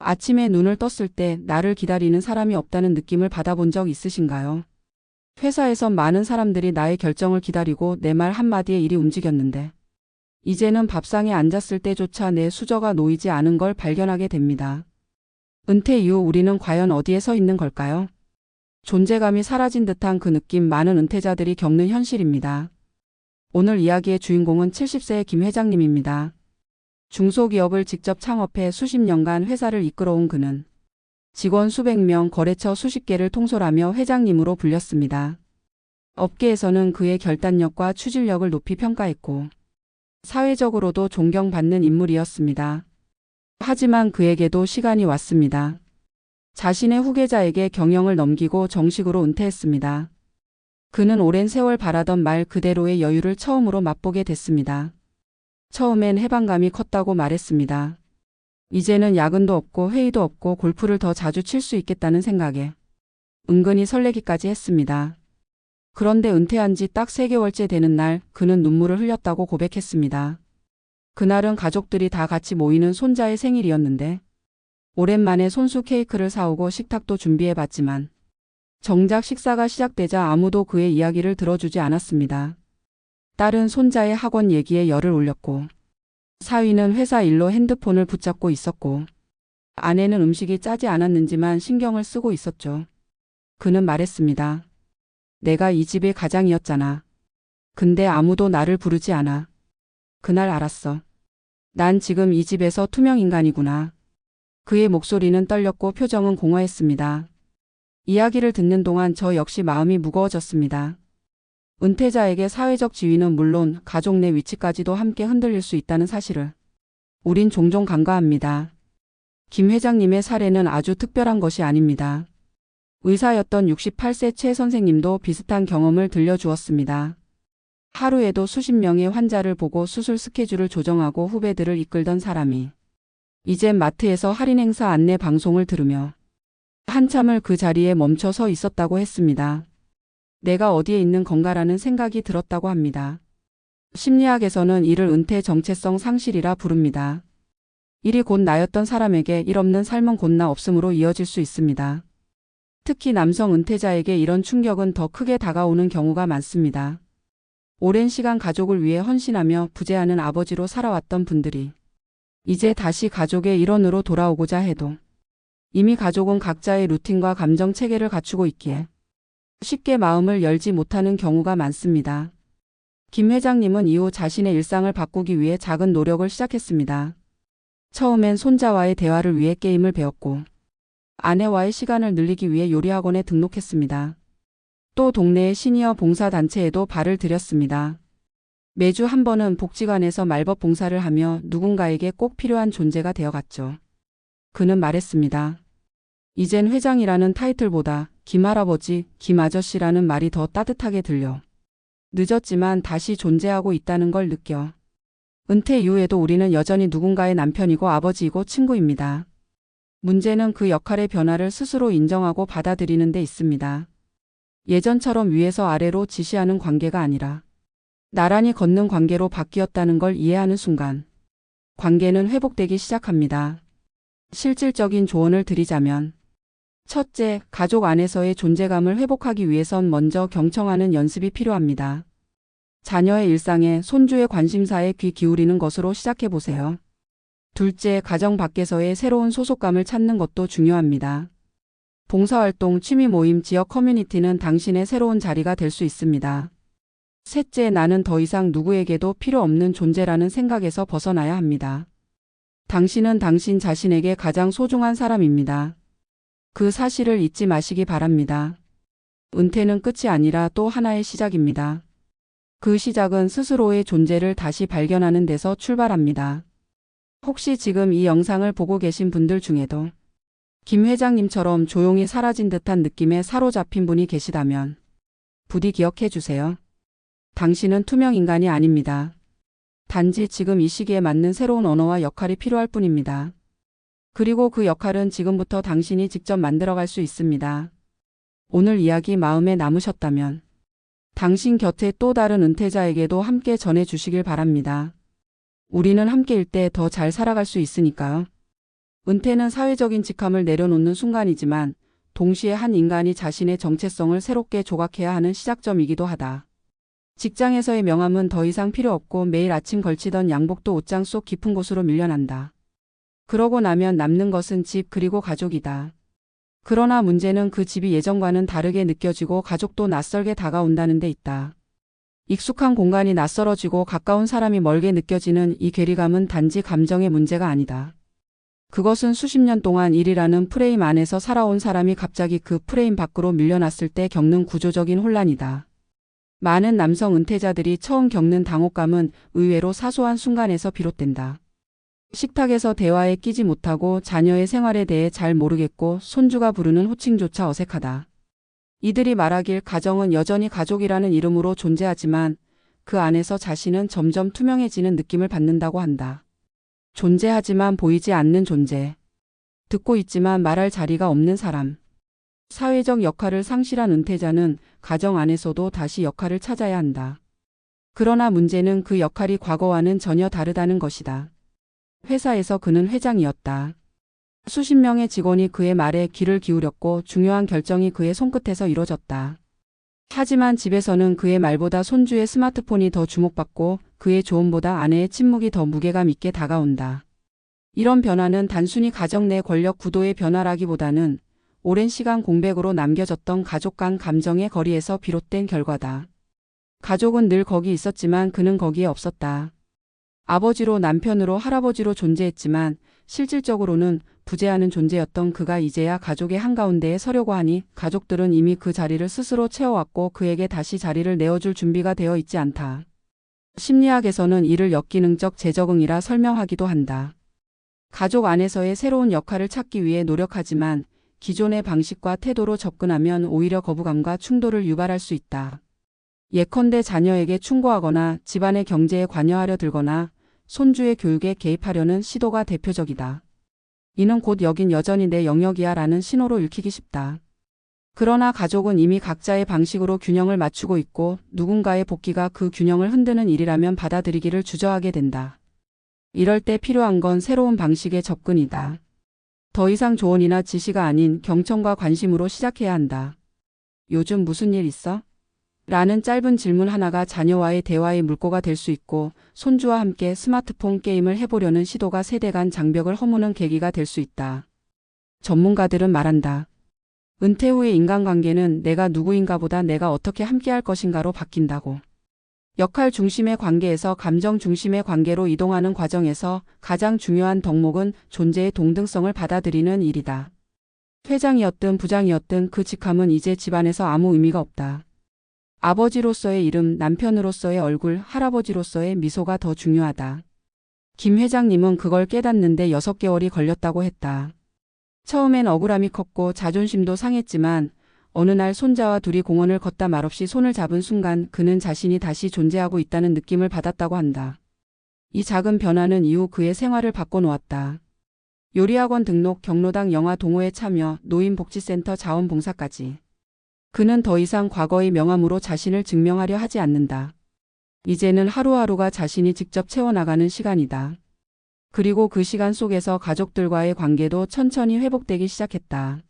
아침에 눈을 떴을 때 나를 기다리는 사람이 없다는 느낌을 받아본 적 있으신가요? 회사에선 많은 사람들이 나의 결정을 기다리고 내 말 한마디에 일이 움직였는데 이제는 밥상에 앉았을 때조차 내 수저가 놓이지 않은 걸 발견하게 됩니다. 은퇴 이후 우리는 과연 어디에 서 있는 걸까요? 존재감이 사라진 듯한 그 느낌, 많은 은퇴자들이 겪는 현실입니다. 오늘 이야기의 주인공은 70세의 김 회장님입니다. 중소기업을 직접 창업해 수십 년간 회사를 이끌어온 그는 직원 수백 명, 거래처 수십 개를 통솔하며 회장님으로 불렸습니다. 업계에서는 그의 결단력과 추진력을 높이 평가했고 사회적으로도 존경받는 인물이었습니다. 하지만 그에게도 시간이 왔습니다. 자신의 후계자에게 경영을 넘기고 정식으로 은퇴했습니다. 그는 오랜 세월 바라던 말 그대로의 여유를 처음으로 맛보게 됐습니다. 처음엔 해방감이 컸다고 말했습니다. 이제는 야근도 없고 회의도 없고 골프를 더 자주 칠 수 있겠다는 생각에 은근히 설레기까지 했습니다. 그런데 은퇴한 지 딱 3개월째 되는 날 그는 눈물을 흘렸다고 고백했습니다. 그날은 가족들이 다 같이 모이는 손자의 생일이었는데 오랜만에 손수 케이크를 사오고 식탁도 준비해봤지만 정작 식사가 시작되자 아무도 그의 이야기를 들어주지 않았습니다. 딸은 손자의 학원 얘기에 열을 올렸고 사위는 회사 일로 핸드폰을 붙잡고 있었고 아내는 음식이 짜지 않았는지만 신경을 쓰고 있었죠. 그는 말했습니다. 내가 이 집의 가장이었잖아. 근데 아무도 나를 부르지 않아. 그날 알았어. 난 지금 이 집에서 투명인간이구나. 그의 목소리는 떨렸고 표정은 공허했습니다. 이야기를 듣는 동안 저 역시 마음이 무거워졌습니다. 은퇴자에게 사회적 지위는 물론 가족 내 위치까지도 함께 흔들릴 수 있다는 사실을 우린 종종 간과합니다. 김 회장님의 사례는 아주 특별한 것이 아닙니다. 의사였던 68세 최 선생님도 비슷한 경험을 들려주었습니다. 하루에도 수십 명의 환자를 보고 수술 스케줄을 조정하고 후배들을 이끌던 사람이 이젠 마트에서 할인 행사 안내 방송을 들으며 한참을 그 자리에 멈춰 서 있었다고 했습니다. 내가 어디에 있는 건가라는 생각이 들었다고 합니다. 심리학에서는 이를 은퇴 정체성 상실이라 부릅니다. 일이 곧 나였던 사람에게 일 없는 삶은 곧 나 없음으로 이어질 수 있습니다. 특히 남성 은퇴자에게 이런 충격은 더 크게 다가오는 경우가 많습니다. 오랜 시간 가족을 위해 헌신하며 부재하는 아버지로 살아왔던 분들이 이제 다시 가족의 일원으로 돌아오고자 해도 이미 가족은 각자의 루틴과 감정 체계를 갖추고 있기에 쉽게 마음을 열지 못하는 경우가 많습니다. 김 회장님은 이후 자신의 일상을 바꾸기 위해 작은 노력을 시작했습니다. 처음엔 손자와의 대화를 위해 게임을 배웠고 아내와의 시간을 늘리기 위해 요리학원에 등록했습니다. 또 동네의 시니어 봉사단체에도 발을 들였습니다. 매주 한 번은 복지관에서 말벗 봉사를 하며 누군가에게 꼭 필요한 존재가 되어갔죠. 그는 말했습니다. 이젠 회장이라는 타이틀보다 김할아버지, 김아저씨라는 말이 더 따뜻하게 들려. 늦었지만 다시 존재하고 있다는 걸 느껴. 은퇴 이후에도 우리는 여전히 누군가의 남편이고 아버지이고 친구입니다. 문제는 그 역할의 변화를 스스로 인정하고 받아들이는 데 있습니다. 예전처럼 위에서 아래로 지시하는 관계가 아니라 나란히 걷는 관계로 바뀌었다는 걸 이해하는 순간 관계는 회복되기 시작합니다. 실질적인 조언을 드리자면 첫째, 가족 안에서의 존재감을 회복하기 위해선 먼저 경청하는 연습이 필요합니다. 자녀의 일상에, 손주의 관심사에 귀 기울이는 것으로 시작해보세요. 둘째, 가정 밖에서의 새로운 소속감을 찾는 것도 중요합니다. 봉사활동, 취미 모임, 지역 커뮤니티는 당신의 새로운 자리가 될 수 있습니다. 셋째, 나는 더 이상 누구에게도 필요 없는 존재라는 생각에서 벗어나야 합니다. 당신은 당신 자신에게 가장 소중한 사람입니다. 그 사실을 잊지 마시기 바랍니다. 은퇴는 끝이 아니라 또 하나의 시작입니다. 그 시작은 스스로의 존재를 다시 발견하는 데서 출발합니다. 혹시 지금 이 영상을 보고 계신 분들 중에도 김 회장님처럼 조용히 사라진 듯한 느낌에 사로잡힌 분이 계시다면 부디 기억해 주세요. 당신은 투명 인간이 아닙니다. 단지 지금 이 시기에 맞는 새로운 언어와 역할이 필요할 뿐입니다. 그리고 그 역할은 지금부터 당신이 직접 만들어갈 수 있습니다. 오늘 이야기 마음에 남으셨다면 당신 곁에 또 다른 은퇴자에게도 함께 전해주시길 바랍니다. 우리는 함께일 때 더 잘 살아갈 수 있으니까요. 은퇴는 사회적인 직함을 내려놓는 순간이지만 동시에 한 인간이 자신의 정체성을 새롭게 조각해야 하는 시작점이기도 하다. 직장에서의 명함은 더 이상 필요 없고 매일 아침 걸치던 양복도 옷장 속 깊은 곳으로 밀려난다. 그러고 나면 남는 것은 집 그리고 가족이다. 그러나 문제는 그 집이 예전과는 다르게 느껴지고 가족도 낯설게 다가온다는 데 있다. 익숙한 공간이 낯설어지고 가까운 사람이 멀게 느껴지는 이 괴리감은 단지 감정의 문제가 아니다. 그것은 수십 년 동안 일이라는 프레임 안에서 살아온 사람이 갑자기 그 프레임 밖으로 밀려났을 때 겪는 구조적인 혼란이다. 많은 남성 은퇴자들이 처음 겪는 당혹감은 의외로 사소한 순간에서 비롯된다. 식탁에서 대화에 끼지 못하고 자녀의 생활에 대해 잘 모르겠고 손주가 부르는 호칭조차 어색하다. 이들이 말하길 가정은 여전히 가족이라는 이름으로 존재하지만 그 안에서 자신은 점점 투명해지는 느낌을 받는다고 한다. 존재하지만 보이지 않는 존재. 듣고 있지만 말할 자리가 없는 사람. 사회적 역할을 상실한 은퇴자는 가정 안에서도 다시 역할을 찾아야 한다. 그러나 문제는 그 역할이 과거와는 전혀 다르다는 것이다. 회사에서 그는 회장이었다. 수십 명의 직원이 그의 말에 귀를 기울였고 중요한 결정이 그의 손끝에서 이루어졌다. 하지만 집에서는 그의 말보다 손주의 스마트폰이 더 주목받고 그의 조언보다 아내의 침묵이 더 무게감 있게 다가온다. 이런 변화는 단순히 가정 내 권력 구도의 변화라기보다는 오랜 시간 공백으로 남겨졌던 가족 간 감정의 거리에서 비롯된 결과다. 가족은 늘 거기 있었지만 그는 거기에 없었다. 아버지로 남편으로 할아버지로 존재했지만 실질적으로는 부재하는 존재였던 그가 이제야 가족의 한가운데에 서려고 하니 가족들은 이미 그 자리를 스스로 채워왔고 그에게 다시 자리를 내어줄 준비가 되어 있지 않다. 심리학에서는 이를 역기능적 재적응이라 설명하기도 한다. 가족 안에서의 새로운 역할을 찾기 위해 노력하지만 기존의 방식과 태도로 접근하면 오히려 거부감과 충돌을 유발할 수 있다. 예컨대 자녀에게 충고하거나 집안의 경제에 관여하려 들거나 손주의 교육에 개입하려는 시도가 대표적이다. 이는 곧 여긴 여전히 내 영역이야 라는 신호로 읽히기 쉽다. 그러나 가족은 이미 각자의 방식으로 균형을 맞추고 있고 누군가의 복귀가 그 균형을 흔드는 일이라면 받아들이기를 주저하게 된다. 이럴 때 필요한 건 새로운 방식의 접근이다. 더 이상 조언이나 지시가 아닌 경청과 관심으로 시작해야 한다. 요즘 무슨 일 있어? 라는 짧은 질문 하나가 자녀와의 대화의 물꼬가 될 수 있고 손주와 함께 스마트폰 게임을 해보려는 시도가 세대 간 장벽을 허무는 계기가 될 수 있다. 전문가들은 말한다. 은퇴 후의 인간관계는 내가 누구인가 보다 내가 어떻게 함께할 것인가로 바뀐다고. 역할 중심의 관계에서 감정 중심의 관계로 이동하는 과정에서 가장 중요한 덕목은 존재의 동등성을 받아들이는 일이다. 회장이었든 부장이었든 그 직함은 이제 집안에서 아무 의미가 없다. 아버지로서의 이름, 남편으로서의 얼굴, 할아버지로서의 미소가 더 중요하다. 김 회장님은 그걸 깨닫는데 6개월이 걸렸다고 했다. 처음엔 억울함이 컸고 자존심도 상했지만 어느 날 손자와 둘이 공원을 걷다 말없이 손을 잡은 순간 그는 자신이 다시 존재하고 있다는 느낌을 받았다고 한다. 이 작은 변화는 이후 그의 생활을 바꿔놓았다. 요리학원 등록, 경로당 영화 동호회 참여, 노인복지센터 자원봉사까지. 그는 더 이상 과거의 명함으로 자신을 증명하려 하지 않는다. 이제는 하루하루가 자신이 직접 채워나가는 시간이다. 그리고 그 시간 속에서 가족들과의 관계도 천천히 회복되기 시작했다.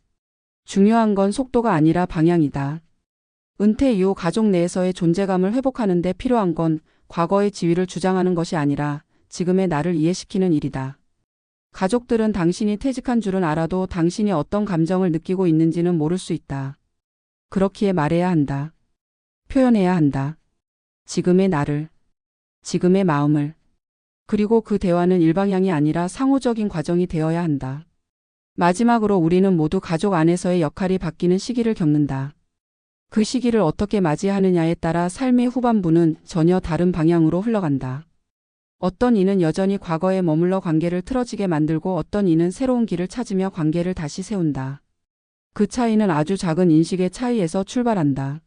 중요한 건 속도가 아니라 방향이다. 은퇴 이후 가족 내에서의 존재감을 회복하는 데 필요한 건 과거의 지위를 주장하는 것이 아니라 지금의 나를 이해시키는 일이다. 가족들은 당신이 퇴직한 줄은 알아도 당신이 어떤 감정을 느끼고 있는지는 모를 수 있다. 그렇기에 말해야 한다. 표현해야 한다. 지금의 나를, 지금의 마음을. 그리고 그 대화는 일방향이 아니라 상호적인 과정이 되어야 한다. 마지막으로 우리는 모두 가족 안에서의 역할이 바뀌는 시기를 겪는다. 그 시기를 어떻게 맞이하느냐에 따라 삶의 후반부는 전혀 다른 방향으로 흘러간다. 어떤 이는 여전히 과거에 머물러 관계를 틀어지게 만들고 어떤 이는 새로운 길을 찾으며 관계를 다시 세운다. 그 차이는 아주 작은 인식의 차이에서 출발한다.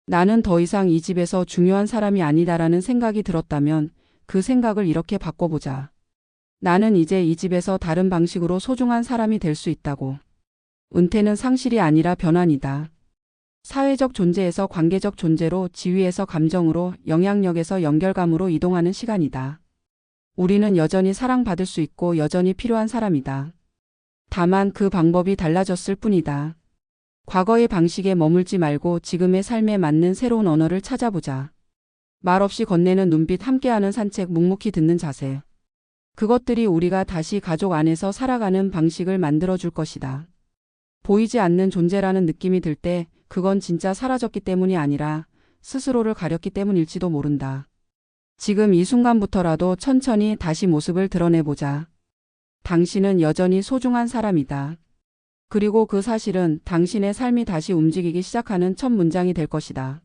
나는 더 이상 이 집에서 중요한 사람이 아니다라는 생각이 들었다면 그 생각을 이렇게 바꿔보자. 나는 이제 이 집에서 다른 방식으로 소중한 사람이 될 수 있다고. 은퇴는 상실이 아니라 변환이다. 사회적 존재에서 관계적 존재로, 지위에서 감정으로, 영향력에서 연결감으로 이동하는 시간이다. 우리는 여전히 사랑받을 수 있고 여전히 필요한 사람이다. 다만 그 방법이 달라졌을 뿐이다. 과거의 방식에 머물지 말고 지금의 삶에 맞는 새로운 언어를 찾아보자. 말없이 건네는 눈빛, 함께하는 산책, 묵묵히 듣는 자세. 그것들이 우리가 다시 가족 안에서 살아가는 방식을 만들어줄 것이다. 보이지 않는 존재라는 느낌이 들 때 그건 진짜 사라졌기 때문이 아니라 스스로를 가렸기 때문일지도 모른다. 지금 이 순간부터라도 천천히 다시 모습을 드러내보자. 당신은 여전히 소중한 사람이다. 그리고 그 사실은 당신의 삶이 다시 움직이기 시작하는 첫 문장이 될 것이다.